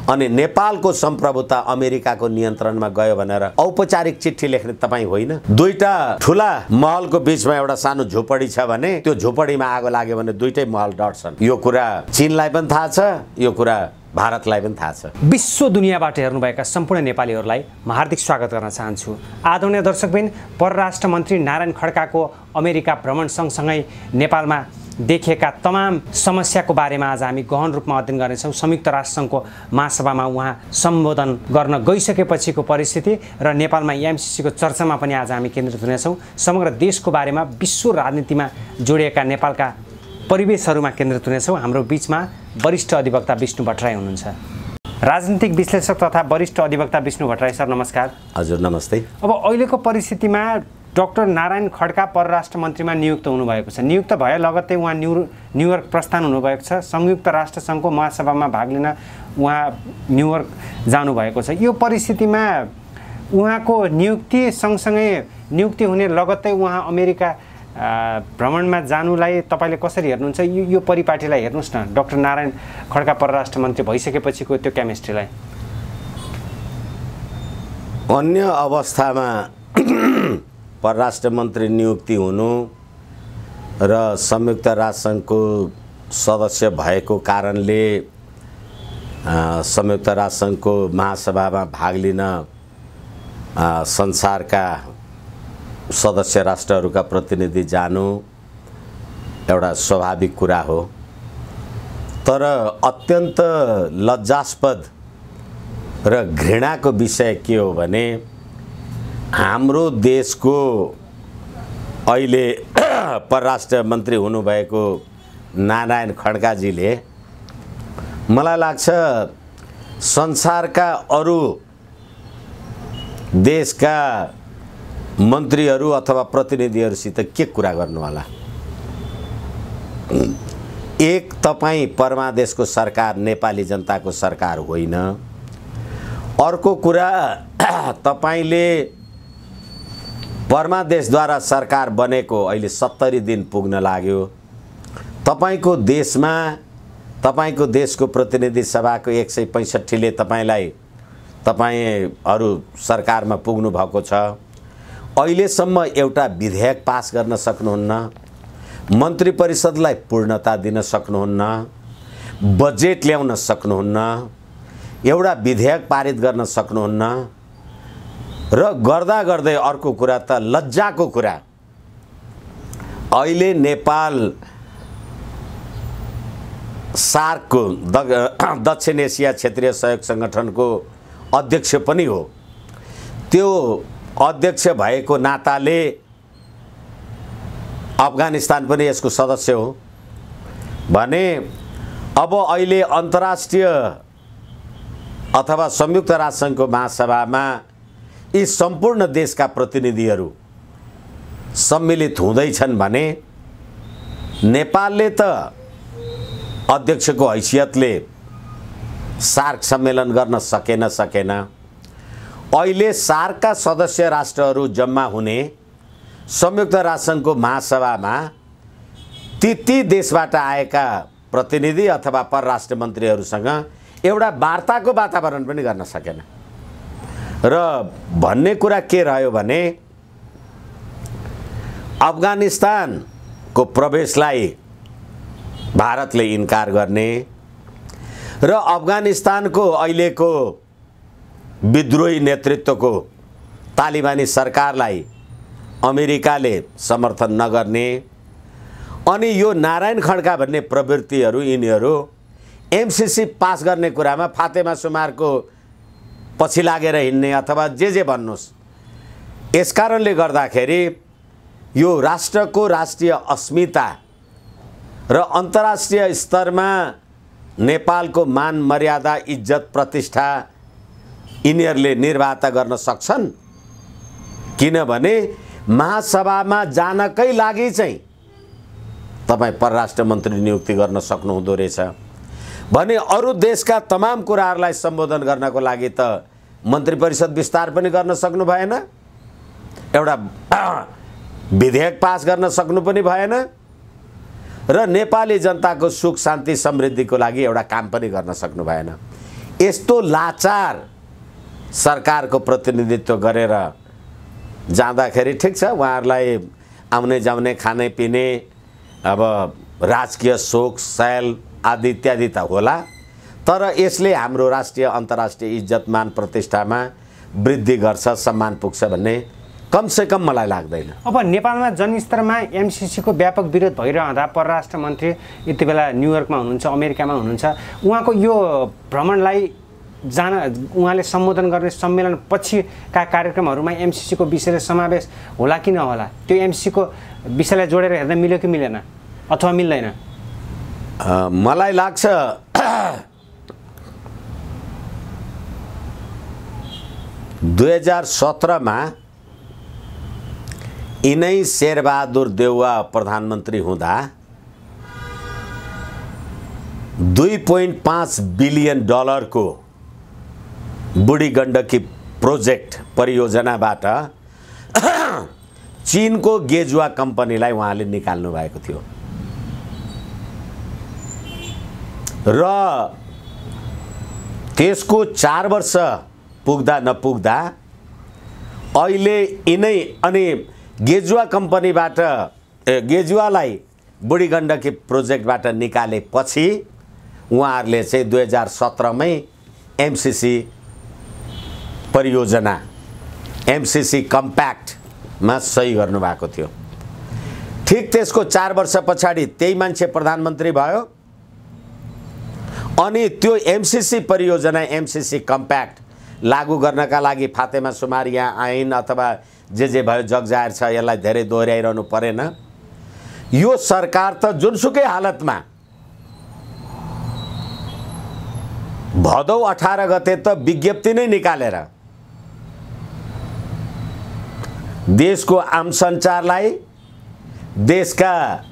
अनि नेपालको सम्प्रभुता अमेरिकाको नियन्त्रणमा गयो भनेर औपचारिक चिठी लेख्ने तपाईँ होइन। दुईटा ठुला महलको बीचमा एउटा सानो झोपडी छ भने त्यो झोपडीमा आगो लाग्यो भने दुईटै महल डढ्छन्। यो कुरा चीनलाई पनि थाहा छ, यो कुरा भारतलाई पनि थाहा छ। विश्व दुनियाँबाट हेर्नुभएका सम्पूर्ण नेपालीहरूलाई म हार्दिक स्वागत गर्न चाहन्छु। आदरणीय दर्शकबिन, परराष्ट्र मन्त्री नारायण खड्काको अमेरिका भ्रमण सँगसँगै नेपालमा देखिएका तमाम समस्याको बारेमा आज हामी गहन रूपमा अध्ययन गर्नेछौँ। संयुक्त राष्ट्रसङ्घको महासभामा उहाँ सम्बोधन गर्न गइसकेपछिको परिस्थिति र नेपालमा एमसीसीको चर्चामा पनि आज हामी केन्द्रित हुनेछौँ। समग्र देशको बारेमा, विश्व राजनीतिमा जोडिएका नेपालका परिवेशहरूमा केन्द्रित हुनेछौँ। हाम्रो बिचमा वरिष्ठ अधिवक्ता विष्णु भट्टराई हुनुहुन्छ। राजनीतिक विश्लेषक तथा वरिष्ठ अधिवक्ता विष्णु भट्टराई सर, नमस्कार। हजुर, नमस्ते। अब अहिलेको परिस्थितिमा डाक्टर नारायण खड्का परराष्ट्र मन्त्रीमा नियुक्त हुनुभएको छ। नियुक्त भए लगत्तै उहाँ न्युयोर्क प्रस्थान हुनुभएको छ। संयुक्त राष्ट्रसङ्घको महासभामा भाग लिन उहाँ न्युयोर्क जानुभएको छ। यो परिस्थितिमा उहाँको नियुक्ति सँगसँगै नियुक्ति हुने लगत्तै उहाँ अमेरिका भ्रमणमा जानुलाई तपाईँले कसरी हेर्नुहुन्छ? यो परिपाटीलाई हेर्नुहोस् न, डाक्टर नारायण खड्का परराष्ट्र मन्त्री भइसकेपछिको त्यो केमिस्ट्रीलाई। अन्य अवस्थामा परराष्ट्र मन्त्री नियुक्ति हुनु र संयुक्त राष्ट्रसङ्घको सदस्य भएको कारणले संयुक्त राष्ट्रसङ्घको महासभामा भाग लिन संसारका सदस्य राष्ट्रहरूका प्रतिनिधि जानु एउटा स्वाभाविक कुरा हो। तर अत्यन्त लज्जास्पद र घृणाको विषय के हो भने हाम्रो देशको अहिले परराष्ट्र मन्त्री हुनुभएको नारायण खड्काजीले मलाई लाग्छ संसारका अरू देशका मन्त्रीहरू अथवा प्रतिनिधिहरूसित के कुरा गर्नुहोला। एक, तपाईँ परमादेशको सरकार नेपाली जनताको सरकार होइन। अर्को कुरा, तपाईँले परमादेशद्वारा सरकार बनेको अहिले 70 दिन पुग्न लाग्यो। तपाईँको देशमा तपाईँको देशको प्रतिनिधि सभाको 165ले तपाईँहरू सरकारमा पुग्नु भएको छ। अहिलेसम्म एउटा विधेयक पास गर्न सक्नुहुन्न, मन्त्री परिषदलाई पूर्णता दिन सक्नुहुन्न, बजेट ल्याउन सक्नुहुन्न, एउटा विधेयक पारित गर्न सक्नुहुन्न र गर्दा गर्दै अर्को कुरा त लज्जाको कुरा, अहिले नेपाल सार्कको दक्षिण एसिया क्षेत्रीय सहयोग सङ्गठनको अध्यक्ष पनि हो। त्यो अध्यक्ष भएको नाताले अफगानिस्तान पनि यसको सदस्य हो भने अब अहिले अन्तर्राष्ट्रिय अथवा संयुक्त राष्ट्रसङ्घको महासभामा यी सम्पूर्ण देशका प्रतिनिधिहरू सम्मिलित हुँदैछन् भने नेपालले त अध्यक्षको हैसियतले सार्क सम्मेलन गर्न सकेन। अहिले सार्कका सदस्य राष्ट्रहरू जम्मा हुने संयुक्त राष्ट्रसङ्घको महासभामा ती देशबाट आएका प्रतिनिधि अथवा परराष्ट्र मन्त्रीहरूसँग एउटा वार्ताको वातावरण पनि गर्न सकेन। र भन्ने कुरा के रह्यो भने अफगानिस्तानको प्रवेशलाई भारतले इन्कार गर्ने र अफगानिस्तानको अहिलेको विद्रोही नेतृत्वको तालिबानी सरकारलाई अमेरिकाले समर्थन नगर्ने, अनि यो नारायण खड्का भन्ने प्रवृत्तिहरू यिनीहरू एमसीसी पास गर्ने कुरामा फातेमा सुमारको पछि लागेर हिँड्ने अथवा जे भन्नुहोस्। यसकारणले गर्दाखेरि यो राष्ट्रको राष्ट्रिय अस्मिता र अन्तर्राष्ट्रिय स्तरमा नेपालको मान मर्यादा, इज्जत, प्रतिष्ठा यिनीहरूले निर्वाह गर्न सक्छन्। किनभने महासभामा जानकै लागि चाहिँ तपाईँ परराष्ट्र मन्त्री नियुक्ति गर्न सक्नुहुँदो रहेछ भने अरू देशका तमाम कुराहरूलाई सम्बोधन गर्नको लागि त मन्त्री परिषद विस्तार पनि गर्न सक्नु भएन, एउटा विधेयक पास गर्न सक्नु पनि भएन र नेपाली जनताको सुख शान्ति समृद्धिको लागि एउटा काम पनि गर्न सक्नु भएन। यस्तो लाचार सरकारको प्रतिनिधित्व गरेर जाँदाखेरि ठिक छ, उहाँहरूलाई आउने जाउने खाने पिने अब राजकीय शोक सैल आदि इत्यादि त होला, तर यसले हाम्रो राष्ट्रिय अन्तर्राष्ट्रिय इज्जत मान प्रतिष्ठामा वृद्धि गर्छ, सम्मान पुग्छ भन्ने कमसेकम मलाई लाग्दैन। अब नेपालमा जनस्तरमा एमसिसीको व्यापक विरोध भइरहँदा परराष्ट्र मन्त्री यति बेला न्युयोर्कमा हुनुहुन्छ, अमेरिकामा हुनुहुन्छ, उहाँको यो भ्रमणलाई उहाँले सम्बोधन गर्ने सम्मेलन पछिका कार्यक्रमहरूमा एमसिसीको विषयले समावेश होला कि नहोला? त्यो एमसिसीको विषयलाई जोडेर हेर्दा मिल्यो कि मिलेन अथवा मिल्दैन? मलाई लाग्छ 2017 मा यिनै शेरबहादुर देउवा प्रधानमन्त्री हुँदा $2.5 बिलियन को बुढी गण्डकी प्रोजेक्ट परियोजनाबाट चीनको गेजुवा कम्पनीलाई उहाँले निकाल्नु भएको थियो र त्यसको 4 वर्ष पुग्दा नपुग्दा अहिले यिनै अनि गेजुवा कम्पनीबाट गेजुवालाई बुढी गण्डकी प्रोजेक्टबाट निकालेपछि उहाँहरूले चाहिँ 2017 मै एमसिसी परियोजना एमसिसी कम्प्याक्टमा सही गर्नुभएको थियो। ठिक त्यसको 4 वर्ष पछाडि त्यही मान्छे प्रधानमन्त्री भयो अनि त्यो एमसिसी परियोजना एमसिसी कम्प्याक्ट लागू गर्नका लागि फातेमा सुमार यहाँ आइन् अथवा जे भयो जगजाहेर छ, यसलाई धेरै दोहोऱ्याइरहनु परेन। यो सरकार त जुनसुकै हालतमा भदौ 18 गते त विज्ञप्ति नै निकालेर देशको आम सञ्चारलाई, देशका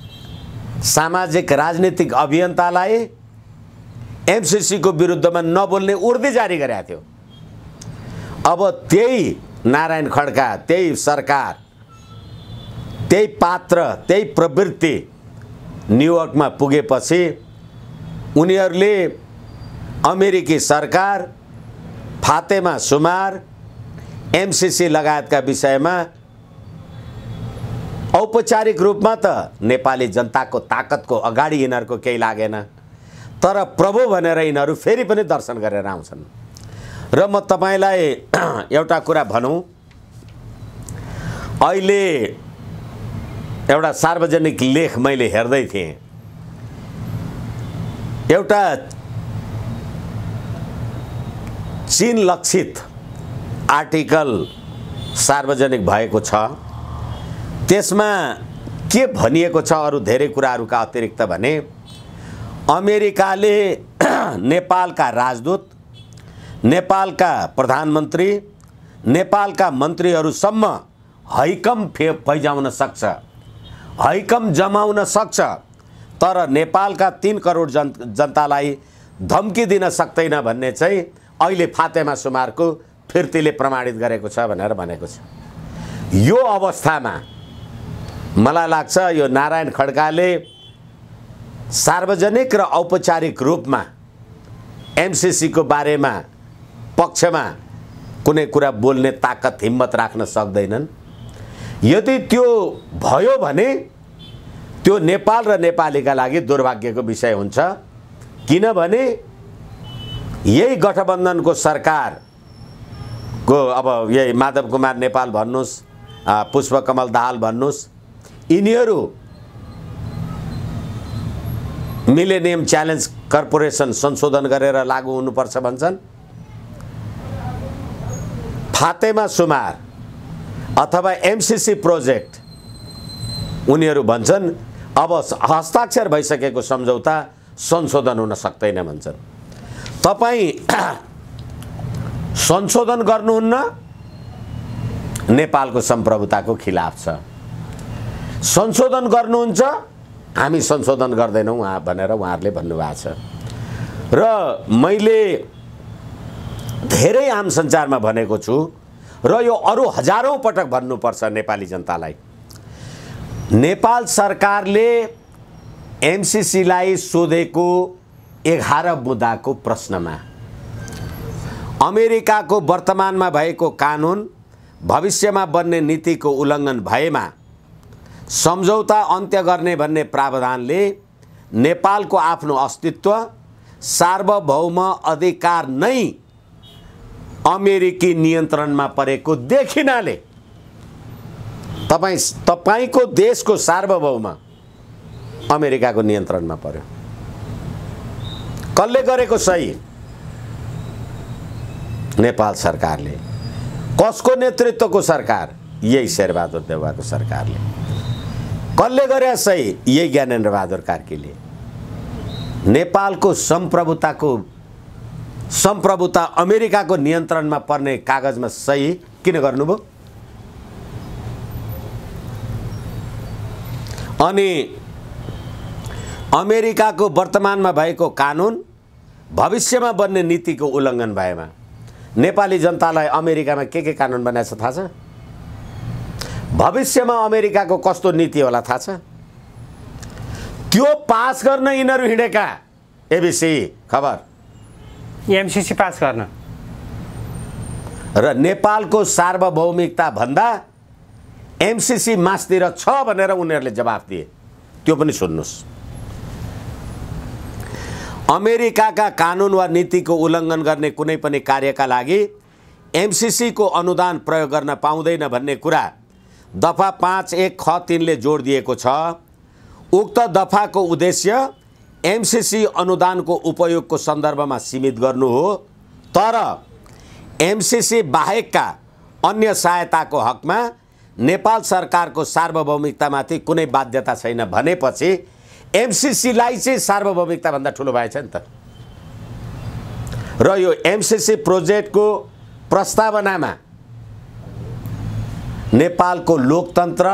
सामाजिक राजनीतिक अभियन्तालाई एमसिसी को विरुद्धमा नबोल्ने उर्दी जारी गरेको थियो। अब त्यही नारायण खड्का, त्यही सरकार, त्यही पात्र, त्यही प्रवृत्ति न्युयोर्कमा पुगेपछि उनीहरूले अमेरिकी सरकार, फातेमा सुमार, एमसिसी लगायतका विषयमा औपचारिक रूपमा त नेपाली जनताको ताकतको अगाडि यिनीहरूको केही लागेन, तर प्रभु भनेर यिनीहरू फेरि पनि दर्शन गरेर आउँछन्। र म तपाईलाई एउटा कुरा भनौँ, अहिले एउटा सार्वजनिक लेख मैले हेर्दै थिएँ, एउटा चीन लक्षित आर्टिकल सार्वजनिक भएको छ। त्यसमा के भनिएको छ अरू धेरै कुराहरूका अतिरिक्त भने अमेरिकाले नेपालका राजदूत, नेपालका प्रधानमन्त्री, नेपालका मन्त्रीहरूसम्म हैकम फैजाउन सक्छ, हैकम जमाउन सक्छ, तर नेपालका 3 करोड जनतालाई धम्की दिन सक्दैन भन्ने चाहिँ अहिले फातेमा सुमारको फिर्तीले प्रमाणित गरेको छ भनेर भनेको छ। यो अवस्थामा मलाई लाग्छ यो नारायण खड्काले सार्वजनिक र औपचारिक रूपमा एमसिसी को बारेमा पक्षमा कुनै कुरा बोल्ने ताकत हिम्मत राख्न सक्दैनन्। यदि त्यो भयो भने त्यो नेपाल र नेपालीका लागि दुर्भाग्यको विषय हुन्छ, किनभने यही गठबन्धनको सरकारको अब यही माधव कुमार नेपाल भन्नुस्, पुष्पकमल दाहाल भन्नुस्, यिनीहरू मिलेनियम च्यालेन्ज कर्पोरेसन संशोधन गरेर लागू हुनुपर्छ भन्छन्। फातेमा सुमार अथवा एमसिसी प्रोजेक्ट उनीहरू भन्छन् अब हस्ताक्षर भइसकेको सम्झौता संशोधन हुन सक्दैन भन्छन्। तपाईं संशोधन गर्नुहुन्न, नेपालको सम्प्रभुताको खिलाफ छ। संशोधन गर्नुहुन्छ, हामी संशोधन गर्दैनौँ उहाँ भनेर उहाँहरूले भन्नुभएको छ। र मैले धेरै आम सञ्चारमा भनेको छु र यो अरू हजारौं पटक भन्नुपर्छ नेपाली जनतालाई। नेपाल सरकारले एमसिसीलाई सोधेको 11 बुँदाको प्रश्नमा अमेरिकाको वर्तमानमा भएको कानुन भविष्यमा बन्ने नीतिको उल्लङ्घन भएमा सम्झौता अन्त्य गर्ने भन्ने प्रावधानले नेपालको आफ्नो अस्तित्व सार्वभौम अधिकार नै अमेरिकी नियन्त्रणमा परेको देखिनाले तपाईको देशको सार्वभौम अमेरिकाको नियन्त्रणमा पर्यो। कसले गरेको सही? नेपाल सरकारले। कसको नेतृत्वको सरकार? यही शेरबहादुर देउवाको सरकारले। कसले गरे सही? यही ज्ञानेन्द्र बहादुर कार्कीले। नेपालको सम्प्रभुता अमेरिकाको नियन्त्रणमा पर्ने कागजमा सही किन गर्नुभयो? अनि अमेरिकाको वर्तमानमा भएको कानुन भविष्यमा बन्ने नीतिको उल्लङ्घन भएमा नेपाली जनतालाई अमेरिकामा के कानुन बनाएको छ थाहा छ? भविष्यमा अमेरिकाको कस्तो नीति होला थाहा छ? त्यो पास गर्न यिनीहरू हिँडेका। एबिसी खबर एमसीसी पास गर्न र नेपालको सार्वभौमिकता भन्दा एमसीसी मासतिर छ भनेर उनीहरूले जवाफ दिए। त्यो पनि सुन्नुस्। अमेरिकाका कानुन वा नीतिको उल्लङ्घन गर्ने कुनै पनि कार्यका लागि एमसीसी को अनुदान प्रयोग गर्न पाउँदैन भन्ने कुरा दफा 5(1) ख 3 ले जोड दिएको छ। उक्त दफाको उद्देश्य एमसीसी अनुदानको उपयोगको सन्दर्भमा सीमित गर्नु हो, तर एमसीसी बाहेकका अन्य सहायताको हकमा नेपाल सरकारको सार्वभौमिकतामाथि कुनै बाध्यता छैन भनेपछि एमसीसीलाई चाहिँ सार्वभौमिकता भन्दा ठुलो भएछ नि त। र यो एमसीसी प्रोजेक्टको प्रस्तावनामा नेपालको लोकतन्त्र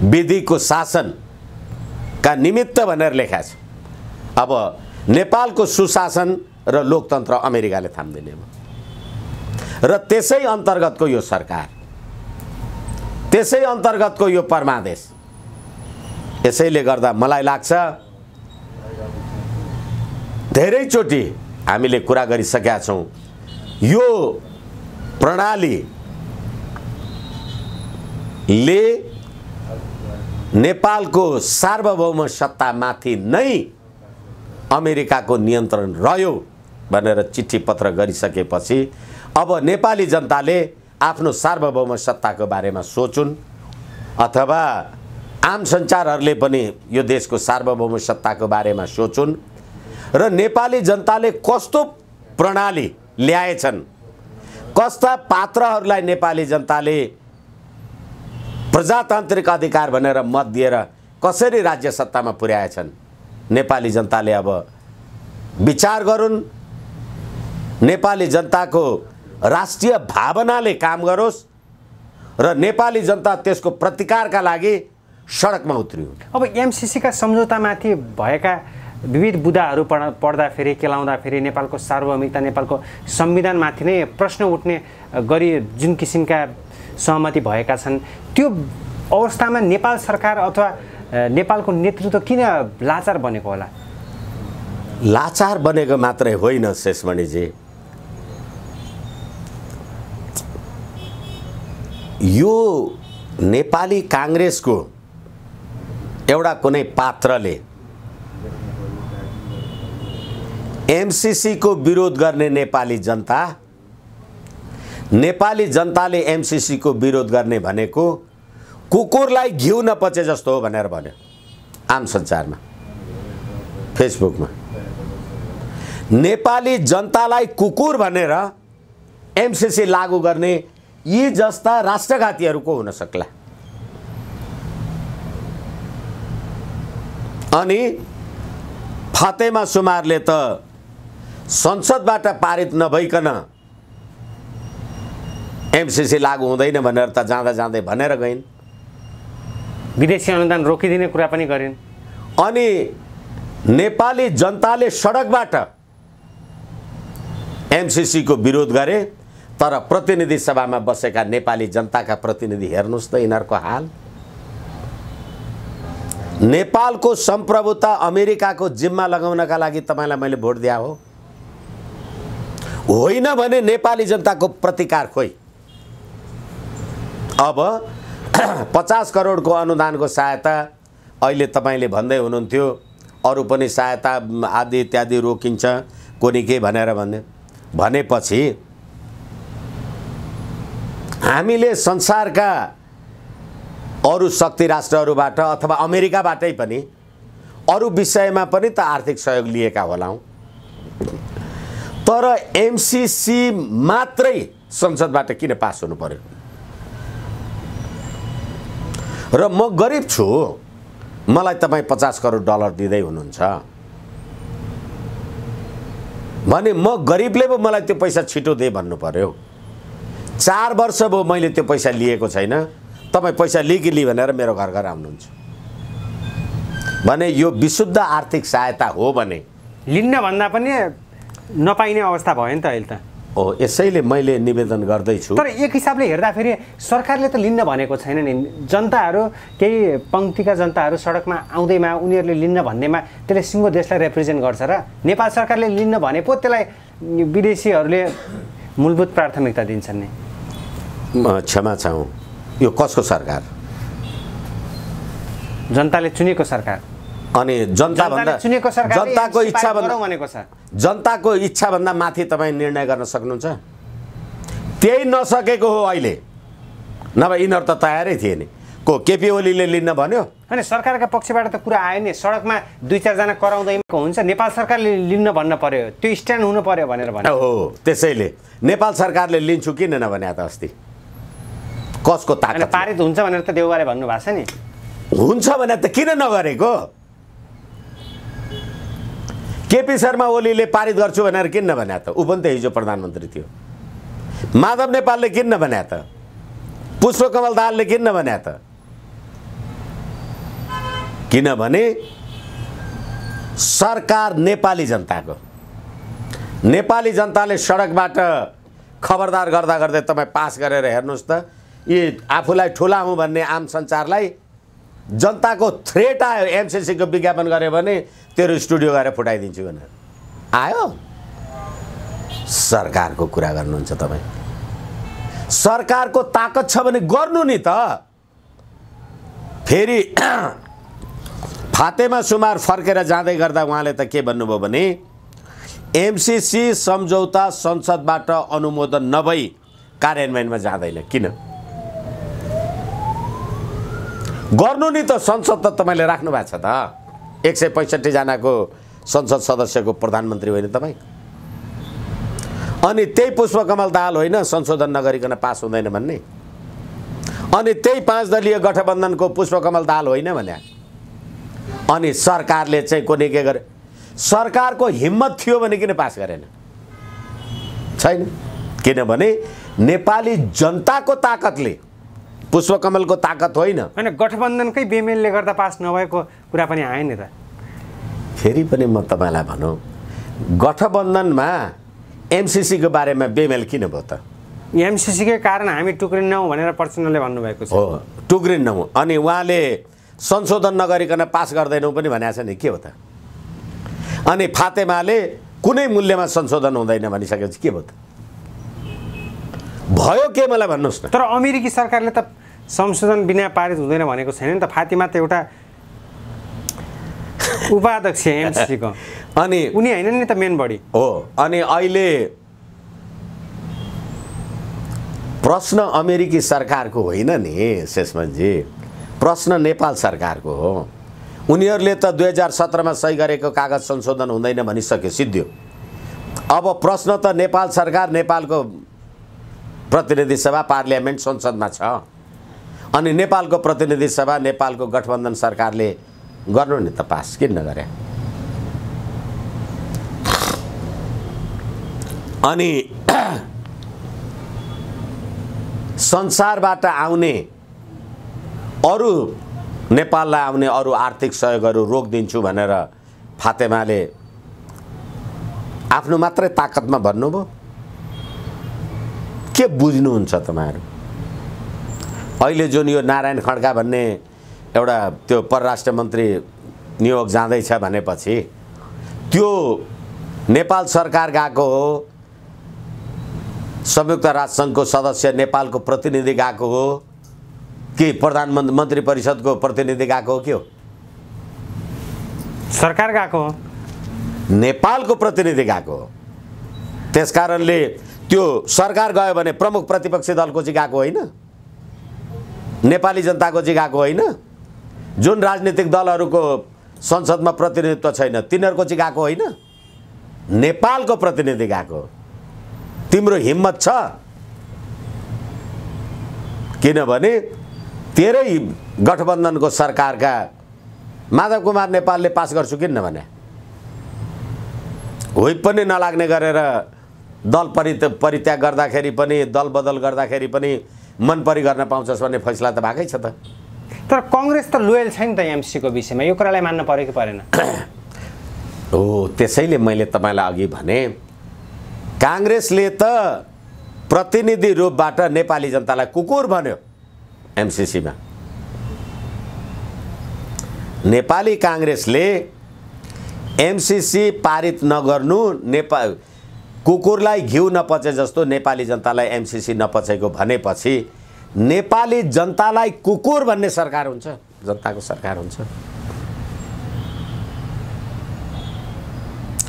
विधिको शासनका निमित्त भनेर लेखा छ। अब नेपालको सुशासन र लोकतन्त्र अमेरिकाले थाम्दिने हो र त्यसै अन्तर्गतको यो सरकार, त्यसै अन्तर्गतको यो परमादेश। यसैले गर्दा मलाई लाग्छ धेरैचोटि हामीले कुरा गरिसकेका छौँ, यो प्रणालीले नेपालको सार्वभौम सत्तामाथि नै अमेरिकाको नियन्त्रण रह्यो भनेर चिठी पत्र गरिसकेपछि अब नेपाली जनताले आफ्नो सार्वभौम सत्ताको बारेमा सोचुन्, अथवा आम सञ्चारहरूले पनि यो देशको सार्वभौम सत्ताको बारेमा सोचुन् र नेपाली जनताले कस्तो प्रणाली ल्याएछन्, कस्ता पात्रहरूलाई नेपाली जनताले प्रजातान्त्रिक अधिकार भनेर मत दिएर कसरी राज्य सत्तामा पुर्याएछन्, नेपाली जनताले अब विचार गरून्। नेपाली जनताको राष्ट्रिय भावनाले काम गरोस् र नेपाली जनता त्यसको प्रतिकारका लागि सडकमा उत्रियो। अब एमसीसीका सम्झौतामाथि भएका विविध बुदाहरू पढ्दाखेरि केलाउँदाखेरि नेपालको सार्वभौमिकता, नेपालको संविधानमाथि नै प्रश्न उठ्ने गरी जुन किसिमका सहमति भएका छन्, त्यो अवस्थामा नेपाल सरकार अथवा नेपालको नेतृत्व किन लाचार बनेको होला? लाचार बनेको मात्रै होइन शेषमणिजी, यो नेपाली काङ्ग्रेसको एउटा कुनै पात्रले एमसीसी को विरोध गर्ने नेपाली जनताले एमसीसी को विरोध गर्ने भनेको कुकुरलाई घिउ नपचे जस्तो हो भनेर भन्यो आम सञ्चारमा, फेसबुकमा। नेपाली जनतालाई कुकुर भनेर एमसीसी लागू गर्ने यी जस्ता राष्ट्रघातीहरू को हुन सक्ला? अनि फातेमा सुमारले त संसदबाट पारित नभइकन एमसीसी लागू हुँदैन भनेर त जाँदा जाँदै भनेर गइन्। विदेशी अनुदान रोकिदिने कुरा पनि गरिन्। अनि नेपाली जनताले सडकबाट एमसीसी को विरोध गरे, तर प्रतिनिधि सभामा बसेका नेपाली जनताका प्रतिनिधि हेर्नुस् त यिनीहरूको हाल। नेपालको सम्प्रभुता अमेरिकाको जिम्मा लगाउनका लागि तपाईलाई मैले भोट दिया हो। होइन भने नेपाली जनताको प्रतिकार खोइ। अब 50 करोडको अनुदानको सहायता अहिले तपाईँले भन्दै हुनुहुन्थ्यो, अरू पनि सहायता आदि इत्यादि रोकिन्छ कोनी के भनेर भनेपछि हामीले संसारका अरू शक्ति राष्ट्रहरूबाट अथवा अमेरिकाबाटै पनि अरू विषयमा पनि त आर्थिक सहयोग लिएका होलाौँ, तर एमसीसी मात्रै संसदबाट किन पास हुनु पर्यो? र म गरिब छु, मलाई तपाईँ 50 करोड डलर दिँदै हुनुहुन्छ भने म गरिबले पो मलाई त्यो पैसा छिटो दे भन्नु पर्यो। 4 वर्ष भयो मैले त्यो पैसा लिएको छैन, तपाईँ पैसा लिइ भनेर मेरो घर घर आउनुहुन्छ भने यो विशुद्ध आर्थिक सहायता हो भने लिन्न भन्दा पनि नपाइने अवस्था भयो नि त अहिले त। हो, यसैले मैले निवेदन गर्दैछु। तर एक हिसाबले हेर्दाखेरि सरकारले त लिन्न भनेको छैन नि। जनताहरू, केही पङ्क्तिका जनताहरू सडकमा आउँदैमा उनीहरूले लिन्न भन्नेमा त्यसले सिङ्गो देशलाई रिप्रेजेन्ट गर्छ र नेपाल सरकारले लिन्न भने पो त्यसलाई विदेशीहरूले मूलभूत प्राथमिकता दिन्छन् नि। क्षमा चाहौँ, यो कसको सरकार? जनताले चुनेको सरकार। अनि जनताभन्दा चुनेको सरकार जनताको इच्छा भन्दा भनेको छ। जनताको इच्छा भन्दा माथि तपाईँ निर्णय गर्न सक्नुहुन्छ? त्यही नसकेको हो अहिले, नभए यिनीहरू त तयारै थिए नि। को केपी ओलीले लिन्न भन्यो? अनि सरकारका पक्षबाट त कुरा आयो नि, सडकमा 2-4 जना कराउँदैमा हुन्छ, नेपाल सरकारले लिन्न भन्न पर्यो, त्यो स्ट्यान्ड हुनु पर्यो भनेर भन्यो। हो, त्यसैले नेपाल सरकारले लिन्छु किन नभने त अस्ति? कसको ताकत? पारित हुन्छ भनेर त देउबारे भन्नुभएको छ नि। हुन्छ भने त किन नगरेको? केपी शर्मा ओलीले पारित गर्छु भनेर किन नभन्या त? ऊ पनि त हिजो प्रधानमन्त्री थियो। माधव नेपालले किन नभन्या त? पुष्पकमल दाहालले किन नभन्या त? किनभने सरकार नेपाली जनताको, नेपाली जनताले सडकबाट खबरदार गर्दा गर्दै तपाईँ पास गरेर हेर्नुहोस् त, यी आफूलाई ठुला हुँ भन्ने आम सञ्चारलाई जनताको थ्रेट आयो। एमसीसीको विज्ञापन गर्यो भने तेरो स्टुडियो गएर फुटाइदिन्छु भनेर आयो। सरकारको कुरा गर्नुहुन्छ तपाईँ? सरकारको ताकत छ भने गर्नु नि त। फेरि फातेमा सुमार फर्केर जाँदै गर्दा उहाँले त के भन्नुभयो भने एमसीसी सम्झौता संसदबाट अनुमोदन नभई कार्यान्वयनमा जाँदैन। किन गर्नु नि त? संसद त तपाईँले राख्नु भएको छ त। 165 जनाको संसद सदस्यको प्रधानमन्त्री होइन तपाईँ? अनि त्यही पुष्पकमल दाहाल होइन संशोधन नगरिकन पास हुँदैन भन्ने? अनि त्यही 5 दलीय गठबन्धनको पुष्पकमल दाहाल होइन भने? अनि सरकारले चाहिँ कुनै के गरे? सरकारको हिम्मत थियो भने किन पास गरेन? छैन। किनभने नेपाली जनताको ताकतले, पुष्पकमलको ताकत होइन। होइन, गठबन्धनकै बेमेलले गर्दा पास नभएको कुरा पनि आयो नि त। फेरि पनि म तपाईँलाई भनौँ, गठबन्धनमा एमसीसीको बारेमा बेमेल किन भयो त? एमसीसीकै कारण हामी टुक्रिन्नौँ भनेर प्रचण्डले भन्नुभएको छ। हो, टुक्रिन्नौँ। अनि उहाँले संशोधन नगरिकन पास गर्दैनौँ पनि भनेको छ नि, के हो त? अनि फातेमाले कुनै मूल्यमा संशोधन हुँदैन भनिसकेपछि के भयो त? भयो के मलाई भन्नुहोस् न। तर अमेरिकी सरकारले त संशोधन बिना पारित हुँदैन भनेको छैन नि त। फातिमा त एउटा उपाध्यक्ष एमसीसीको, अनि उनी होइन नि त मेन बडी हो। अनि अहिले प्रश्न अमेरिकी सरकारको होइन नि शेषमनजी, प्रश्न नेपाल सरकारको हो। उनीहरूले त 2017मा सही गरेको कागज संशोधन हुँदैन भनिसक्यो, सिद्धियो। अब प्रश्न त नेपाल सरकार, नेपालको प्रतिनिधि सभा, पार्लियामेन्ट, संसदमा छ। अनि नेपालको प्रतिनिधि सभा, नेपालको गठबन्धन सरकारले गर्नु नि त पास, किन नगरे? अनि संसारबाट आउने अरू, नेपाललाई आउने अरू आर्थिक सहयोगहरू रोकिदिन्छु भनेर फातेमाले आफ्नो मात्रै ताकतमा भन्नुभयो। के बुझ्नुहुन्छ तपाईँहरू? अहिले जुन यो नारायण खड्का भन्ने एउटा त्यो परराष्ट्र मन्त्री न्युयोर्क जाँदैछ भनेपछि त्यो नेपाल सरकार गएको हो, संयुक्त राष्ट्रसङ्घको सदस्य नेपालको प्रतिनिधि गएको हो कि प्रधानमन्त्री मन्त्री परिषदको प्रतिनिधि गएको हो? के हो? सरकार गएको हो, नेपालको प्रतिनिधि गएको हो। त्यसकारणले त्यो सरकार गयो भने प्रमुख प्रतिपक्षी दलको चाहिँ गएको होइन, नेपाली जनताको चाहिँ गएको होइन। जुन राजनीतिक दलहरूको संसदमा प्रतिनिधित्व छैन तिनीहरूको चाहिँ गएको होइन, नेपालको प्रतिनिधि गएको। तिम्रो हिम्मत छ? किनभने तेरै गठबन्धनको सरकारका माधव कुमार नेपालले पास गर्छु किन भने व्हिप पनि नलाग्ने गरेर दल परित्याग गर्दाखेरि पनि दल बदल गर्दाखेरि पनि मन परी गर्न पाउँछस् भन्ने फैसला त भएकै छ त। तर कांग्रेस त लोयल छ नि त एमसीसी को विषयमा, यो कुरालाई मान्न पर्यो कि परेन? हो, त्यसैले मैले तपाईँलाई अघि भने कांग्रेसले त प्रतिनिधि रूपबाट नेपाली जनतालाई कुकुर भन्यो एमसीसीमा। नेपाली कांग्रेसले एमसीसी पारित नगर्नु नेपाल कुकुरलाई घिउ नपचे जस्तो नेपाली जनतालाई एमसीसी नपचेको भनेपछि नेपाली जनतालाई कुकुर भन्ने सरकार हुन्छ, जनताको सरकार हुन्छ।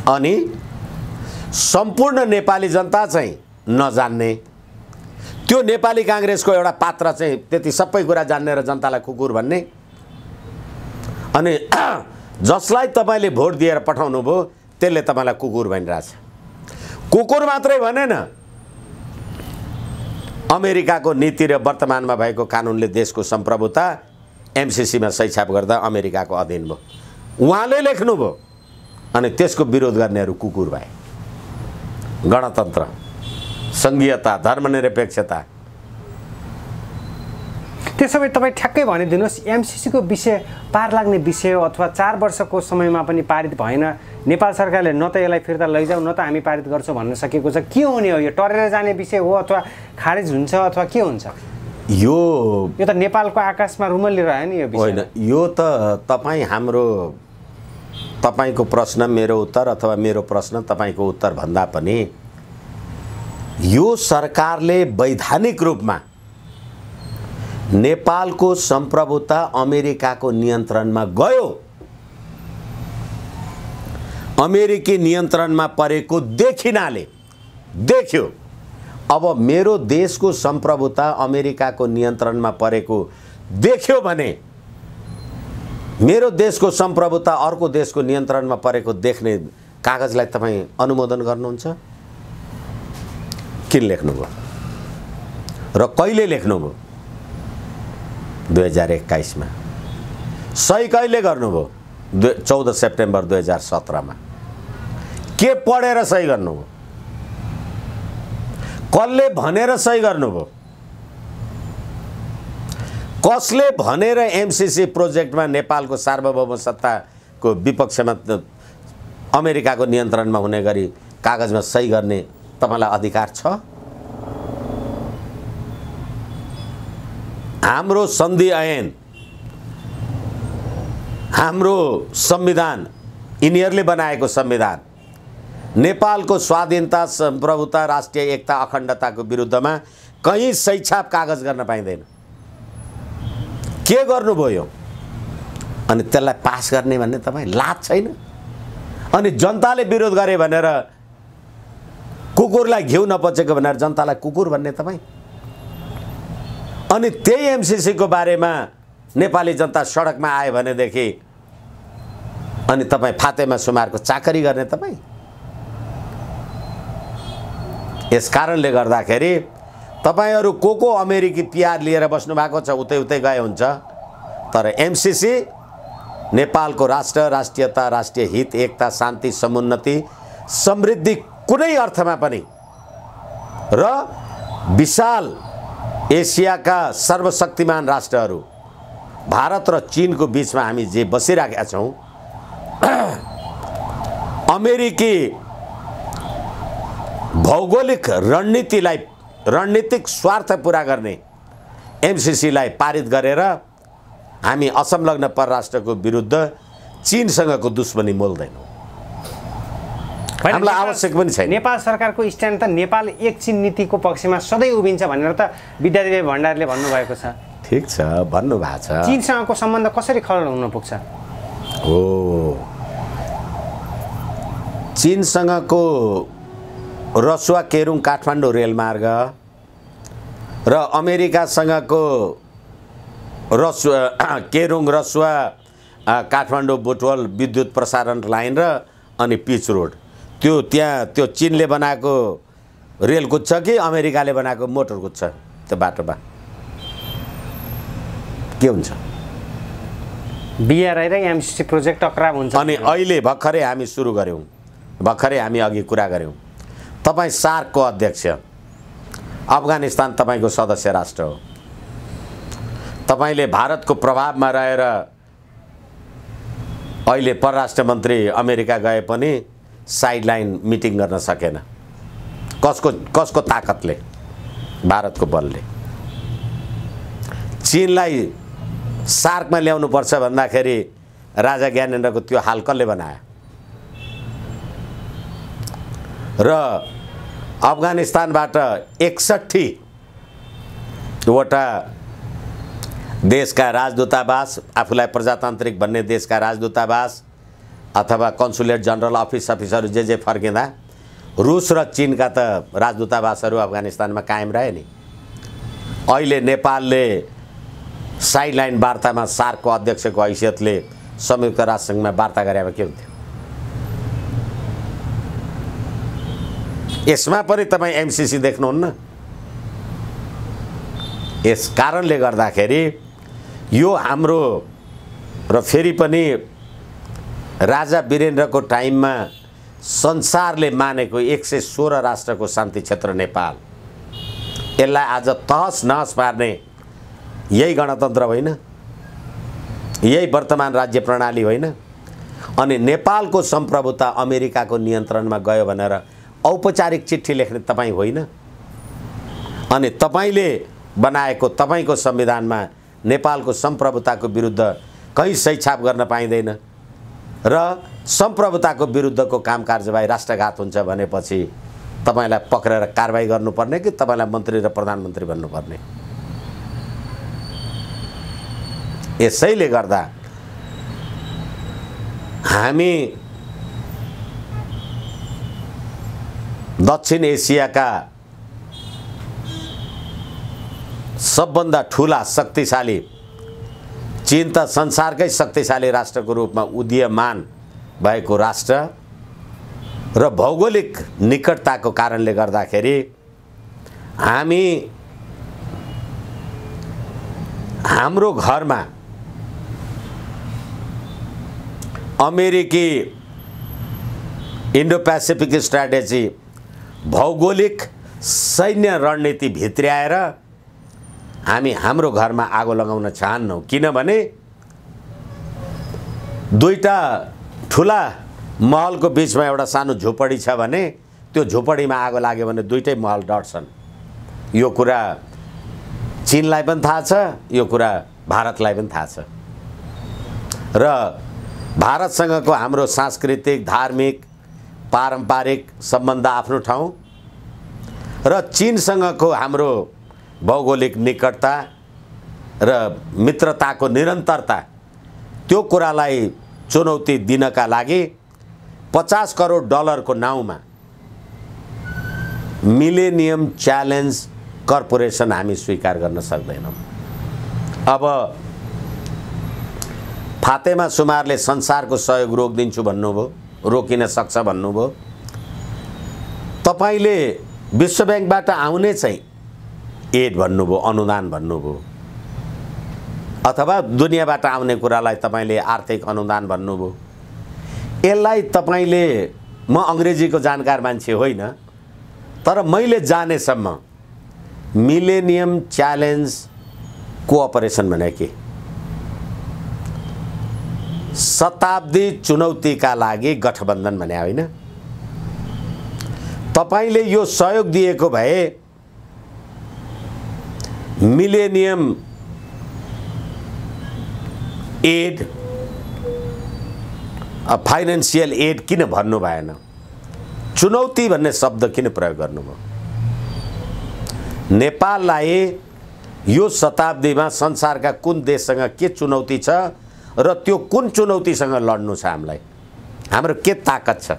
अनि सम्पूर्ण नेपाली जनता चाहिँ नजान्ने, त्यो नेपाली कांग्रेसको एउटा पात्र चाहिँ त्यति सबै कुरा जान्ने र जनतालाई कुकुर भन्ने। अनि जसलाई तपाईँले भोट दिएर पठाउनु भयो त्यसले तपाईँलाई कुकुर भनिरहेछ। कुकुर मात्रै भनेन, अमेरिकाको नीति र वर्तमानमा भएको कानुनले देशको सम्प्रभुता एमसीसीमा सहीछाप गर्दा अमेरिकाको अधीन भयो, उहाँले लेख्नुभयो। अनि त्यसको विरोध गर्नेहरू कुकुर भए। गणतन्त्र, संघीयता, धर्मनिरपेक्षता, त्यसो भए तपाईँ ठ्याक्कै भनिदिनुहोस्, एमसीसीको विषय पार लाग्ने विषय हो अथवा 4 वर्षको समयमा पनि पारित भएन, नेपाल सरकारले न त यसलाई फिर्ता लैजाऊ न त हामी पारित गर्छौँ भन्न सकेको छ, के हुने हो? यो टरेर जाने विषय हो अथवा खारिज हुन्छ अथवा के हुन्छ? यो त नेपालको आकाशमा रुमल्लिरह्यो नि यो विषय। होइन, यो त तपाईँको प्रश्न मेरो उत्तर अथवा मेरो प्रश्न तपाईँको उत्तर भन्दा पनि यो सरकारले वैधानिक रूपमा नेपालको सम्प्रभुता अमेरिकाको नियन्त्रणमा गयो, अमेरिकी नियन्त्रणमा परेको देखिनाले देख्यो। अब मेरो देशको सम्प्रभुता अमेरिकाको नियन्त्रणमा परेको देख्यो भने मेरो देशको सम्प्रभुता अर्को देशको नियन्त्रणमा परेको देख्ने कागजलाई तपाईँ अनुमोदन गर्नुहुन्छ? किन लेख्नुभयो र कहिले लेख्नुभयो? 2021 मा। सही कहिले गर्नुभयो? 14 सेप्टेम्बर 2017 मा। के पढेर सही गर्नुभयो? कसले भनेर सही गर्नुभयो? कसले भनेर एमसीसी प्रोजेक्टमा नेपालको सार्वभौम सत्ताको विपक्षमा अमेरिकाको नियन्त्रणमा हुने गरी कागजमा सही गर्ने तपाईलाई अधिकार छ? हाम्रो सन्धि ऐन, हाम्रो संविधान, यिनीहरूले बनाएको संविधान नेपालको स्वाधीनता, सम्प्रभुता, राष्ट्रिय एकता, अखण्डताको विरुद्धमा कहीँ सहीछाप कागज गर्न पाइँदैन। के गर्नुभयो यो? अनि त्यसलाई पास गर्ने भन्ने तपाईँ लाज छैन? अनि जनताले विरोध गरे भनेर कुकुरलाई घिउ नपचेको भनेर जनतालाई कुकुर भन्ने तपाईँ? अनि त्यही एमसीसी को बारेमा नेपाली जनता सडकमा आए भनेदेखि अनि तपाईँ फातेमा सुमारको चाकरी गर्ने तपाईँ? यस कारणले गर्दाखेरि तपाईहरू को अमेरिकी पिआर लिएर बस्नु भएको छ, उतै उतै गए हुन्छ। तर एमसीसी नेपालको राष्ट्र, राष्ट्रियता, राष्ट्रिय हित, एकता, शान्ति, समुन्नति, समृद्धि कुनै अर्थमा पनि र विशाल एसियाका सर्वशक्तिमान राष्ट्रहरू भारत र चीनको बीचमा हामी जे बसिरहेका छौँ, अमेरिकी भौगोलिक रणनीतिक स्वार्थ पूरा गर्ने एमसीसीलाई पारित गरेर हामी असंलग्न परराष्ट्रको विरुद्ध चीनसँगको दुश्मनी मोल्दैनौँ। हामीलाई आवश्यक पनि छैन। नेपाल सरकारको स्ट्यान्ड त नेपाल एक चीन नीतिको पक्षमा सधैँ उभिन्छ भनेर त विद्यादेवी भण्डारीले भन्नुभएको छ। ठिक छ, भन्नु भएको छ। चीनसँगको सम्बन्ध कसरी खडल हुन पुग्छ? हो, चीनसँगको रसुवा केरुङ काठमाडौँ रेलमार्ग र अमेरिकासँगको केरुङ रसुवा काठमाडौँ बुटवल विद्युत प्रसारण लाइन र अनि पिच रोड, त्यो चीनले बनाएको रेल कुद्छ कि अमेरिकाले बनाएको मोटर कुद्छ त्यो बाटोमा? के हुन्छ? BRI र MCC प्रोजेक्ट टक्राव हुन्छ। अनि अहिले भर्खरै हामी सुरु गऱ्यौँ, भर्खरै हामी अघि कुरा गऱ्यौँ। तपाईँ सार्कको अध्यक्ष, अफगानिस्तान तपाईँको सदस्य राष्ट्र हो। तपाईँले भारतको प्रभावमा रहेर अहिले परराष्ट्र मन्त्री अमेरिका गए पनि साइडलाइन मिटिङ गर्न सकेन। कसको ताकतले? भारतको बलले। चीनलाई सार्कमा ल्याउनु पर्छ भन्दाखेरि राजा ज्ञानेन्द्रको त्यो हाल कसले बनायो? र अफगानिस्तानबाट 61 वटा देशका राजदूतावास, आफूलाई प्रजातान्त्रिक भन्ने देशका राजदूतावास अथवा कन्सुलेट जनरल अफिसरहरू जे फर्किँदा रुस र चीनका त राजदूतावासहरू अफगानिस्तानमा कायम रहे नि। अहिले नेपालले साइडलाइन वार्तामा सार्कको अध्यक्षको हैसियतले संयुक्त राष्ट्रसङ्घमा वार्ता गरेमा के हुन्थ्यो? यसमा पनि तपाईँ MCC देख्नुहुन्न। यस कारणले गर्दाखेरि यो हाम्रो र फेरि पनि राजा वीरेन्द्रको टाइममा संसारले मानेको 116 राष्ट्रको शान्ति क्षेत्र नेपाल, यसलाई आज तहस नहस पार्ने यही गणतन्त्र होइन? यही वर्तमान राज्य प्रणाली होइन? अनि नेपालको सम्प्रभुता अमेरिकाको नियन्त्रणमा गयो भनेर औपचारिक चिठी लेख्ने तपाईँ होइन? अनि तपाईँले बनाएको तपाईँको संविधानमा नेपालको सम्प्रभुताको विरुद्ध कहीँ सही छाप गर्न पाइँदैन र सम्प्रभुताको विरुद्धको काम कारबाही राष्ट्रघात हुन्छ भनेपछि तपाईँलाई पक्रेर कारबाही गर्नुपर्ने कि तपाईँलाई मन्त्री र प्रधानमन्त्री बन्नुपर्ने? यसैले गर्दा हामी दक्षिण एसियाका सबभन्दा ठुला शक्तिशाली, चीन त संसारकै शक्तिशाली राष्ट्रको रूपमा उदीयमान भएको राष्ट्र र भौगोलिक निकटताको कारणले गर्दाखेरि हामी हाम्रो घरमा अमेरिकी इन्डो पेसिफिक स्ट्राटेजी भौगोलिक सैन्य रणनीति भित्र्याएर हामी हाम्रो घरमा आगो लगाउन चाहन्नौँ। किनभने दुईटा ठुला महलको बिचमा एउटा सानो झोपडी छ भने त्यो झोपडीमा आगो लाग्यो भने दुईटै महल डढ्छन्। यो कुरा चीनलाई पनि थाहा छ, यो कुरा भारतलाई पनि थाहा छ। र भारतसँगको हाम्रो सांस्कृतिक, धार्मिक, पारम्परिक सम्बन्ध आफ्नो ठाउँ र चीनसँगको हाम्रो भौगोलिक निकटता र मित्रताको निरन्तरता, त्यो कुरालाई चुनौती दिनका लागि 50 करोड डलरको नाउँमा मिलेनियम च्यालेन्ज कर्पोरेसन हामी स्वीकार गर्न सक्दैनौँ। अब फातेमा सुमारले संसारको सहयोग रोकिदिन्छु भन्नुभयो, रोकिन सक्छ भन्नुभयो। तपाईँले विश्व ब्याङ्कबाट आउने चाहिँ एड भन्नुभयो, अनुदान भन्नुभयो, अथवा दुनियाँबाट आउने कुरालाई तपाईँले आर्थिक अनुदान भन्नुभयो। यसलाई तपाईँले, म अङ्ग्रेजीको जानकार मान्छे होइन, तर मैले जानेसम्म मिलेनियम च्यालेन्ज कोअपरेसन भने के? शताब्दी चुनौतीका लागि गठबन्धन भने होइन। तपाईँले यो सहयोग दिएको भए मिलेनियम एड, फाइनेन्सियल एड किन भन्नु भएन? चुनौती भन्ने शब्द किन प्रयोग गर्नुभयो? नेपाललाई यो शताब्दीमा संसारका कुन देशसँग के चुनौती छ र त्यो कुन चुनौतीसँग लड्नु छ हामीलाई, हाम्रो के ताकत छ?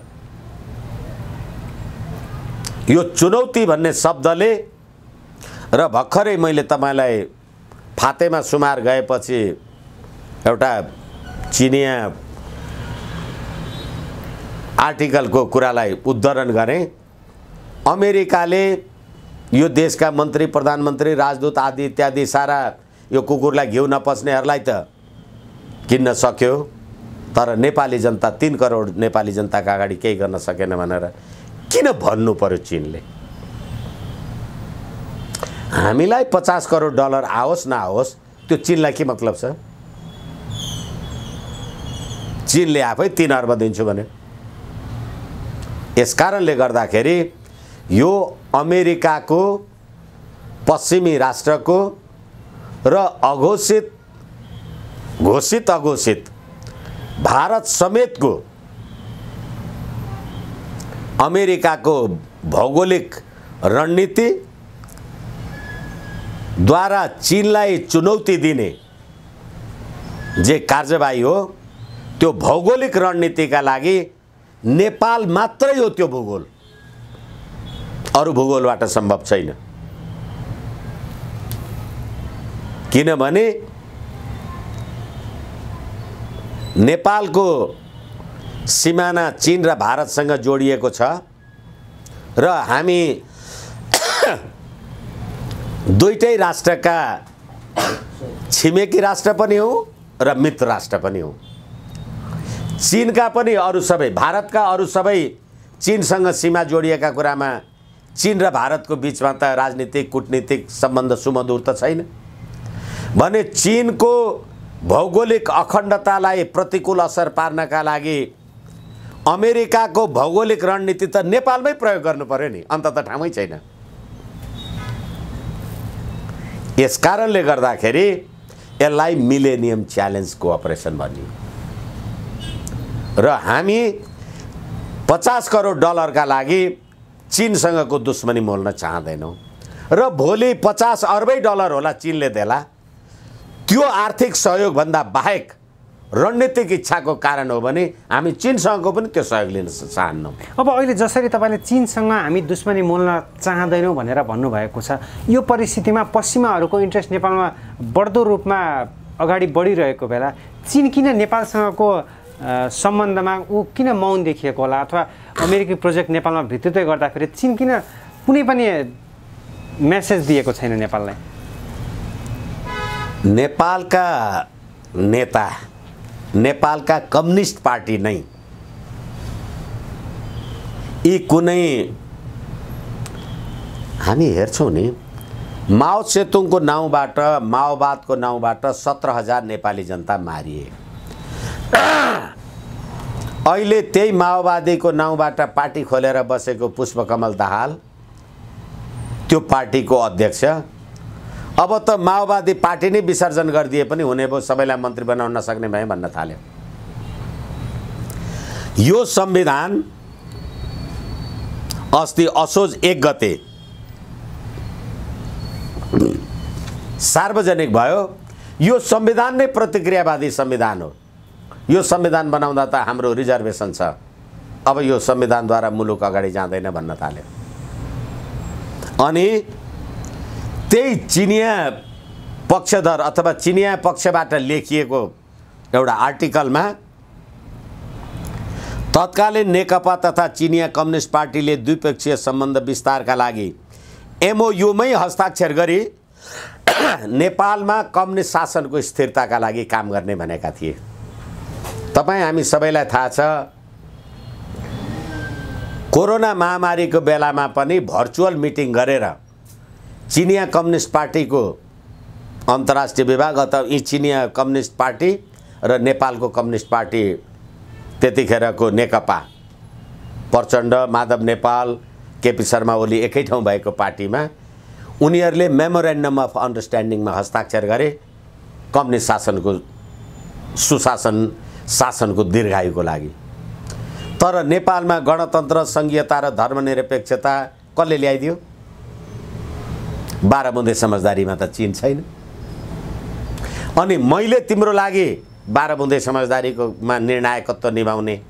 यो चुनौती भन्ने शब्दले र भर्खरै मैले तपाईलाई फातेमा सुमार गएपछि एउटा चिनिया आर्टिकलको कुरालाई उद्धरण गरेँ। अमेरिकाले यो देशका मन्त्री, प्रधानमन्त्री, राजदूत आदि इत्यादि सारा यो कुकुरलाई घिउ नपच्नेहरूलाई त किन्न सक्यो, तर नेपाली जनता 3 करोड नेपाली जनताका अगाडि केही गर्न सकेन भनेर किन भन्नु पर्यो चीनले? हामीलाई 50 करोड डलर आओस् नआओस् त्यो चीनलाई के मतलब छ? चीनले आफै 3 अर्ब दिन्छु भने। यसकारणले गर्दाखेरि यो अमेरिकाको, पश्चिमी राष्ट्रको र घोषित अघोषित भारत समेतको अमेरिकाको भौगोलिक रणनीति द्वारा चीनलाई चुनौती दिने जे कार्यवाही हो, त्यो भौगोलिक रणनीतिका लागि नेपाल मात्रै हो त्यो भूगोल, अरु भूगोलबाट सम्भव छैन। किनभने नेपालको सिमाना चीन र भारतसँग जोडिएको छ र हामी दुईटै राष्ट्रका छिमेकी राष्ट्र पनि हौं र मित्र राष्ट्र पनि हौं। चीनका पनि अरु सबै, भारतका अरु सबै चीनसँग सीमा जोडिएका कुरामा चीन र भारतको बीचमा त राजनीतिक कूटनीतिक सम्बन्ध सुमधुर त छैन भने चीनको भौगोलिक अखण्डतालाई प्रतिकूल असर पार्नका लागि अमेरिकाको भौगोलिक रणनीति त नेपालमै प्रयोग गर्नु पर्यो नि, अन्त त ठाउँै छैन। यसकारणले गर्दाखेरि यसलाई मिलेनियम च्यालेन्ज कोअपरेसन भनियो र हामी 50 करोड डलरका लागि चीनसँगको दुश्मनी मोल्न चाहदैनौं र भोलि 50 अर्बै डलर होला चीनले देला, त्यो आर्थिक सहयोग भन्दा बाहेक रणनीतिक इच्छाको कारण हो भने हामी चीनसँगको पनि त्यो सहयोग लिन चाहन्नौं। अब अहिले जसरी तपाईले चीनसँग हामी दुश्मनी मोल्न चाहदैनौं भनेर भन्नुभएको छ, यो परिस्थितिमा पश्चिमाहरूको इन्ट्रेस्ट नेपालमा बढ्दो रूपमा अगाडि बढिरहेको बेला चीन किन नेपालसँगको सम्बन्धमा किन मौन देखिएको होला, अथवा अमेरिकी प्रोजेक्ट नेपालमा भित्रिँदै गर्दाखेरि चीन किन कुनै पनि मेसेज दिएको छैन नेपाललाई? नेपालका नेता, नेपालका कम्युनिस्ट पार्टी नै यी कुनै हामी हेर्छौं नि, माओ सेतुङको नाउँबाट, माओवादको नाउँबाट 17,000 नेपाली जनता मारिए। अहिले त्यही माओवादीको नाउँबाट पार्टी खोलेर बसेको पुष्पकमल दाहाल त्यो पार्टीको अध्यक्ष, अब त माओवादी पार्टी नै विसर्जन गरिदिए पनि हुने भयो, सबैलाई मन्त्री बनाउन नसक्ने भए भन्न थाल्यो। यो संविधान अस्ति असोज 1 गते सार्वजनिक भयो। यो संविधान नै प्रतिक्रियावादी संविधान हो। यो संविधान बनाउँदा त हाम्रो रिजर्भेसन छ, अब यो संविधानद्वारा मुलुक अगाडि जाँदैन भन्न थाल्यो। अनि त्यही चिनिया पक्षधर अथवा चिनिया पक्षबाट लेखिएको एउटा आर्टिकलमा तत्कालीन नेकपा तथा चिनिया कम्युनिस्ट पार्टीले द्विपक्षीय सम्बन्ध विस्तारका लागि एमओयूमै हस्ताक्षर गरी नेपालमा कम्युनिस्ट शासनको स्थिरताका लागि काम गर्ने भनेका थिए। तपाईं हामी सबैलाई थाहा छ, कोरोना महामारीको बेलामा पनि भर्चुअल मिटिङ गरेर चिनिया कम्युनिस्ट पार्टीको अन्तर्राष्ट्रिय विभाग अथवा यी चिनिया कम्युनिस्ट पार्टी र नेपालको कम्युनिस्ट पार्टी त्यतिखेरको नेकपा, प्रचण्ड, माधव नेपाल, केपी शर्मा ओली एकै ठाउँ भएको पार्टीमा उनीहरूले मेमोरेन्डम अफ अन्डरस्ट्यान्डिङमा हस्ताक्षर गरे कम्युनिस्ट शासनको सुशासन, शासनको दीर्घायुको लागि। तर नेपालमा गणतन्त्र, संघीयता र धर्मनिरपेक्षता कसले ल्याइदियो? 12 बुँदे समझदारीमा त चिन छैन। अनि मैले तिम्रो लागि 12 बुँदे समझदारीकोमा निर्णायकत्व निभाउने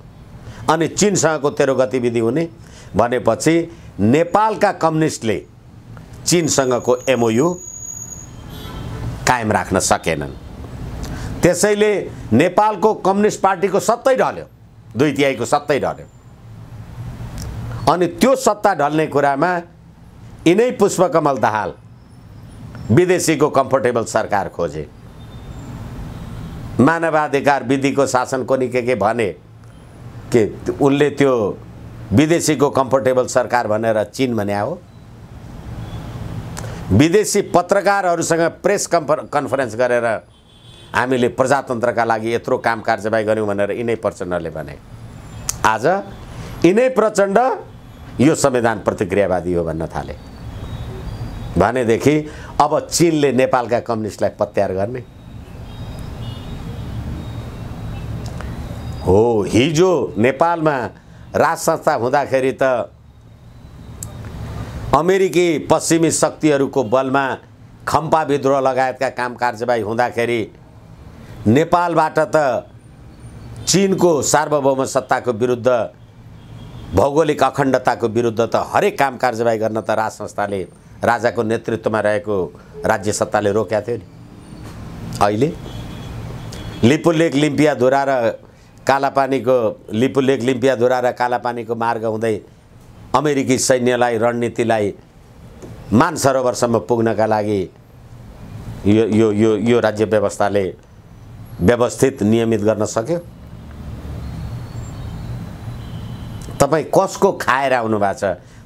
अनि चिनसँगको तेरो गतिविधि हुने भनेपछि नेपालका कम्युनिस्टले चिनसँगको एमओयू कायम राख्न सकेनन्। त्यसैले नेपालको कम्युनिस्ट पार्टीको सत्तै ढल्यो, 2/3 सत्तै ढल्यो। अनि त्यो सत्ता ढल्ने कुरामा यिनै पुष्पकमल दाहाल विदेशीको कम्फर्टेबल सरकार खोजे। मानवाधिकार विधिको शासन कोनी के भने के उनले त्यो विदेशीको कम्फर्टेबल सरकार भनेर चिन भने हो। विदेशी पत्रकारहरूसँग प्रेस कन्फरेन्स गरेर हामीले प्रजातन्त्रका लागि यत्रो काम कारबाही गर्यौँ भनेर यिनै प्रचण्डले भने। आज यिनै प्रचण्ड यो संविधान प्रतिक्रियावादी हो भन्न थाले भनेदेखि अब चिनले नेपालका कम्युनिस्टलाई पत्यार गर्ने हो। हिजो नेपालमा राज संस्था हुँदाखेरि त अमेरिकी पश्चिमी शक्तिहरूको बलमा खम्पा विद्रोह लगायतका काम कारबाही हुँदाखेरि नेपालबाट त चीनको सार्वभौम सत्ताको विरुद्ध, भौगोलिक अखण्डताको विरुद्ध त हरेक काम कारबाही गर्न त राज संस्थाले, राजाको नेतृत्वमा रहेको राज्य सत्ताले रोकेका थियो नि। अहिले लिपुलेक लिम्पियाधुरा र कालापानीको मार्ग हुँदै अमेरिकी सैन्यलाई, रणनीतिलाई मानसरोवरसम्म पुग्नका लागि यो राज्य व्यवस्थाले व्यवस्थित नियमित गर्न सक्यो। तपाईँ कसको खाएर आउनु भएको छ?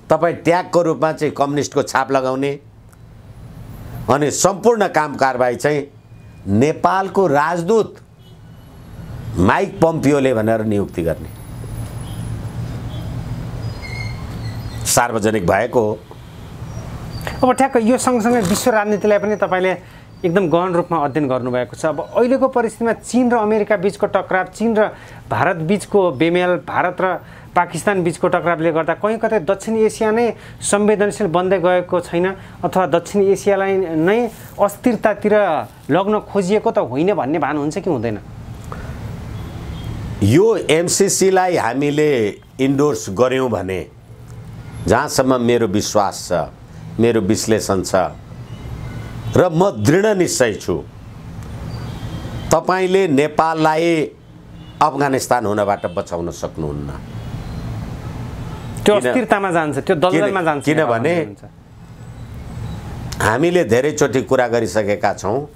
तपाईँ ट्यागको रूपमा चाहिँ कम्युनिस्टको छाप लगाउने अनि सम्पूर्ण काम कारबाही चाहिँ नेपालको राजदूत माइक पम्पियोले भनेर नियुक्ति गर्ने सार्वजनिक भएको हो। अब ठ्याक्क यो सँगसँगै विश्व राजनीतिलाई पनि तपाईँले एकदम गहन रूपमा अध्ययन गर्नुभएको छ। अब अहिलेको परिस्थितिमा चीन र अमेरिका बीचको टकराव, चीन र भारत बीचको बेमेल, भारत र पाकिस्तान बीचको टकरावले गर्दा कहीँ कतै दक्षिण एसिया नै संवेदनशील बन्दै गएको छैन अथवा दक्षिण एसियालाई नै अस्थिरतातिर लग्न खोजिएको त होइन भन्ने भान हुन्छ कि हुँदैन? यो एमसीसीलाई हामीले इन्डोर्स गर्यौँ भने, जहाँसम्म मेरो विश्वास छ, मेरो विश्लेषण छ र म दृढ निश्चय छु, तपाईले नेपाललाई अफगानिस्तान हुनबाट बचाउन सक्नुहुन्न। त्यो अस्थिरतामा जान्छ, त्यो दलदलमा जान्छ। किनभने हामीले धेरैचोटि कुरा गरिसकेका छौँ।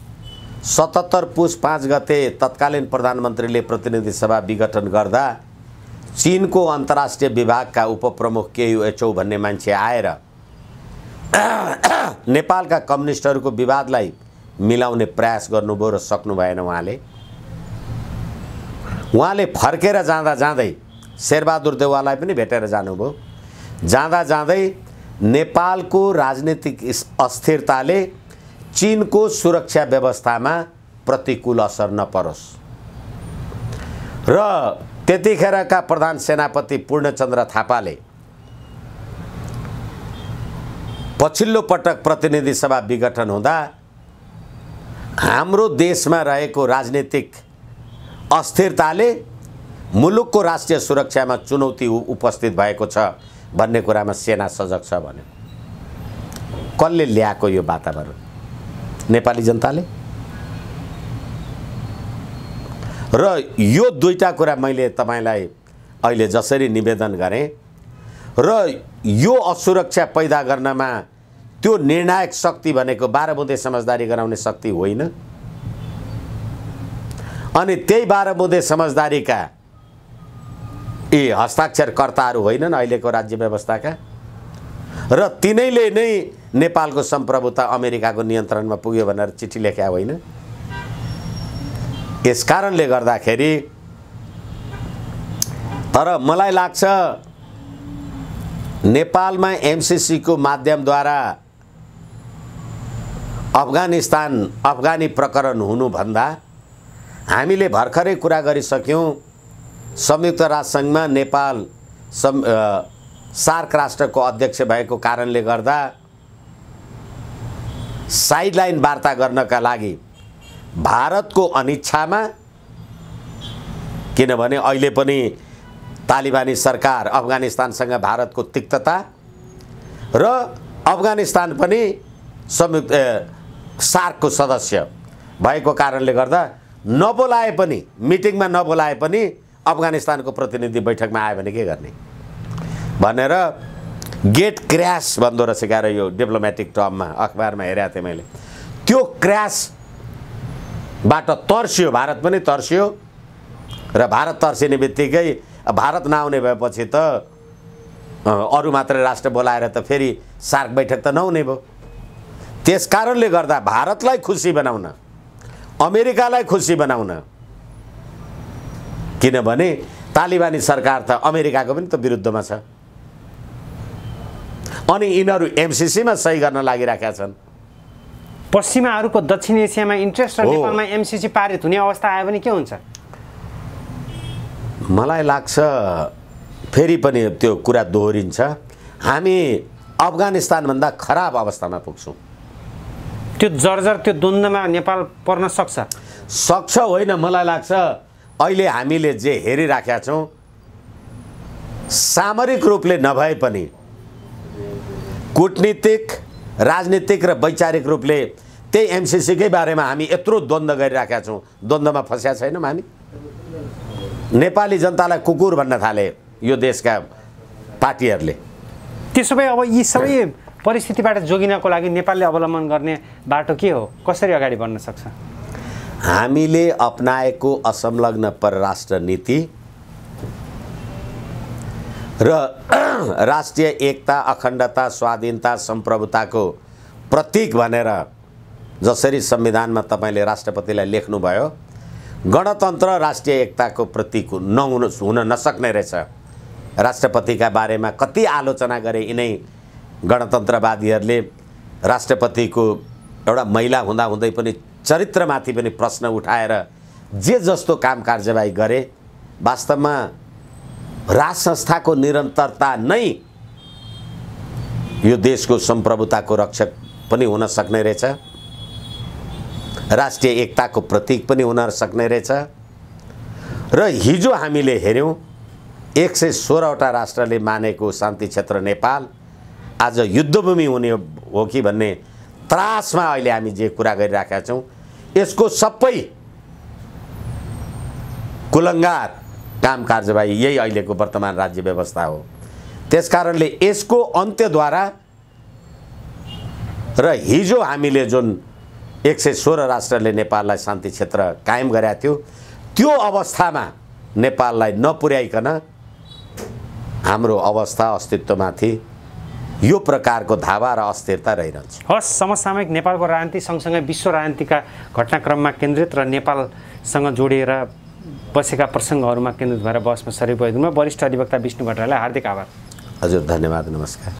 77 पुस 5 गते तत्कालीन प्रधानमन्त्रीले प्रतिनिधि सभा विघटन गर्दा चीनको अन्तर्राष्ट्रिय विभागका उपप्रमुख केयु भन्ने मान्छे आएर नेपालका कम्युनिस्टहरूको विवादलाई मिलाउने प्रयास गर्नुभयो र सक्नु भएन। उहाँले फर्केर जाँदा जाँदै शेरबहादुर देउवालाई पनि भेटेर जानुभयो। जाँदा जाँदै नेपालको राजनीतिक अस्थिरताले चीनको सुरक्षा व्यवस्थामा प्रतिकूल असर नपरोस् र त्यतिखेरका प्रधान सेनापति पूर्णचन्द्र थापाले पछिल्लो पटक प्रतिनिधि सभा विघटन हुँदा हाम्रो देशमा रहेको राजनीतिक अस्थिरताले मुलुकको राष्ट्रिय सुरक्षामा चुनौती उपस्थित भएको छ भन्ने कुरामा सेना सजग छ भन्यो। कसले ल्याएको यो वातावरण? नेपाली जनताले। र यो दुईटा कुरा मैले तपाईलाई अहिले जसरी निवेदन गरेँ र यो असुरक्षा पैदा गर्नमा त्यो निर्णायक शक्ति भनेको 12 बुँदे समझदारी गराउने शक्ति होइन। अनि त्यही 12 बुँदे समझदारीका यी हस्ताक्षरकर्ताहरू होइनन् अहिलेको राज्य व्यवस्थाका, र तिनैले नै नेपालको सम्प्रभुता अमेरिकाको नियन्त्रणमा पुग्यो भनेर चिठी लेख्या होइन। यस कारणले गर्दाखेरि तर मलाई लाग्छ नेपालमा एमसीसी को माध्यमद्वारा अफगानी प्रकरण हुनुभन्दा हामीले भर्खरै कुरा गरिसक्यौँ संयुक्त राष्ट्रसङ्घमा नेपाल सार्क राष्ट्रको अध्यक्ष भएको कारणले गर्दा साइडलाइन वार्ता गर्नका लागि भारतको अनिच्छामा, किनभने अहिले पनि तालिबानी सरकार, अफगानिस्तानसँग भारतको तिक्तता र अफगानिस्तान पनि संयुक्त सार्कको सदस्य भएको कारणले गर्दा नबोलाए पनि, मिटिङमा नबोलाए पनि अफगानिस्तानको प्रतिनिधि बैठकमा आयो भने के गर्ने भनेर गेट क्र्यास भन्दो रहेछ क्या यो डिप्लोमेटिक टर्ममा, अखबारमा हेरेको थिएँ मैले। त्यो क्र्यासबाट तर्सियो, भारत पनि तर्सियो र भारत तर्सिने बित्तिकै भारत नआउने भएपछि त अरू मात्रै राष्ट्र बोलाएर त फेरि सार्क बैठक त नहुने भयो। त्यस कारणले गर्दा भारतलाई खुसी बनाउन, अमेरिकालाई खुसी बनाउन, किनभने तालिबानी सरकार त अमेरिकाको पनि त विरुद्धमा छ अनि यिनीहरू एमसीसीमा सही गर्न लागिराखेका छन्। पश्चिमाहरूको दक्षिण एसियामा इन्ट्रेस्ट र नेपालमा एमसीसी पारित हुने अवस्था आयो भने के हुन्छ? मलाई लाग्छ फेरि पनि त्यो कुरा दोहोरिन्छ, हामी अफगानिस्तानभन्दा खराब अवस्थामा पुग्छौँ। त्यो जर्जर, त्यो द्वन्द्वमा नेपाल पर्न सक्छ होइन, मलाई लाग्छ अहिले हामीले जे हेरिराखेका छौँ सामरिक रूपले नभए पनि कूटनीतिक, राजनीतिक र वैचारिक रूपले त्यही एमसीसीकै बारेमा हामी यत्रो द्वन्द्व गरिराखेका छौँ। द्वन्द्वमा फँसेका छैनौँ हामी। नेपाली जनतालाई कुकुर भन्न थाले यो देशका पार्टीहरूले। त्यसो भए अब यी सबै परिस्थितिबाट जोगिनको लागि नेपालले अवलम्बन गर्ने बाटो के हो? कसरी अगाडि बढ्न सक्छ? हामीले अपनाएको असंलग्न परराष्ट्र नीति र राष्ट्रिय एकता, अखण्डता, स्वाधीनता, सम्प्रभुताको प्रतीक भनेर जसरी संविधानमा तपाईँले राष्ट्रपतिलाई लेख्नुभयो, गणतन्त्र राष्ट्रिय एकताको प्रतीक हुन नसक्ने रहेछ। राष्ट्रपतिका बारेमा कति आलोचना गरे यिनै गणतन्त्रवादीहरूले, राष्ट्रपतिको एउटा महिला हुँदाहुँदै पनि चरित्रमाथि पनि प्रश्न उठाएर जे जस्तो काम कारबाही गरे। वास्तवमा राज संस्थाको निरन्तरता नै यो देशको सम्प्रभुताको रक्षक पनि हुन सक्ने रहेछ, राष्ट्रिय एकताको प्रतीक पनि हुन सक्ने रहेछ। र हिजो हामीले हेऱ्यौँ 116वटा राष्ट्रले मानेको शान्ति क्षेत्र नेपाल आज युद्धभूमि हुने हो कि भन्ने त्रासमा अहिले हामी जे कुरा गरिराखेका छौँ, यसको सबै कुलङ्गार काम कारबाही यही अहिलेको वर्तमान राज्य व्यवस्था हो। त्यसकारणले यसको अन्त्यद्वारा र हिजो हामीले जुन 116 राष्ट्रले नेपाललाई शान्ति क्षेत्र कायम गरेका थियो, त्यो अवस्थामा नेपाललाई नपुर्याइकन हाम्रो अवस्था, अस्तित्वमाथि यो प्रकारको धावा र अस्थिरता रहिरहन्छ। हस्, समसामयिक नेपालको राजनीति सँगसँगै विश्व राजनीतिका घटनाक्रममा केन्द्रित र नेपालसँग जोडिएर बसेका प्रसङ्गहरूमा केन्द्रित भएर बहसमा सहभागी भएकोमा वरिष्ठ अधिवक्ता विष्णु भट्टराईलाई हार्दिक आभार। हजुर, धन्यवाद, नमस्कार।